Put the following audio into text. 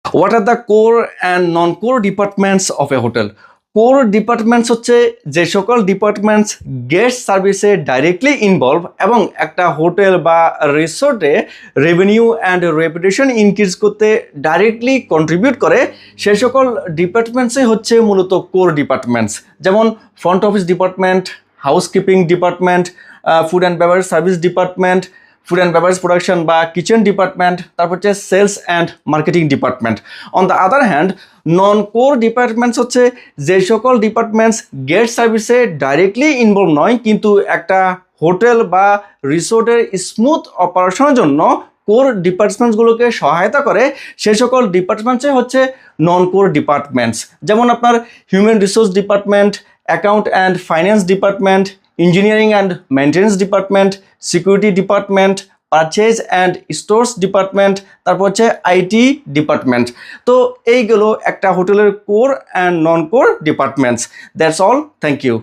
What are the core and non core departments of a hotel? Core departments হচ্ছে যে সকল departments guest সার্ভিসে directly involve এবং একটা হোটেল বা রিসোর্টে রেভিনিউ অ্যান্ড রেপুটেশন ইনক্রিজ করতে ডাইরেক্টলি কন্ট্রিবিউট করে, সে সকল ডিপার্টমেন্টসই হচ্ছে মূলত কোর ডিপার্টমেন্টস। যেমন front office department, housekeeping department, food and beverage service department, food and beverage production বা কিচেন ডিপার্টমেন্ট, তারপর হচ্ছে sales and marketing department. On the other hand, non core departments হচ্ছে যে সকল ডিপার্টমেন্টস গেস্ট সার্ভিসে directly involve নয়, কিন্তু একটা হোটেল বা রিসোর্টের স্মুথ অপারেশনের জন্য কোর ডিপার্টমেন্টসগুলোকে সহায়তা করে, সে সকল ডিপার্টমেন্টসই হচ্ছে নন কোর ডিপার্টমেন্টস। যেমন আপনার human resource department, account and finance department, engineering and maintenance department, security department, purchase and stores department, তারপর হচ্ছে আইটি ডিপার্টমেন্ট। তো এইগুলো একটা হোটেলের core and non core departments. That's all, thank you.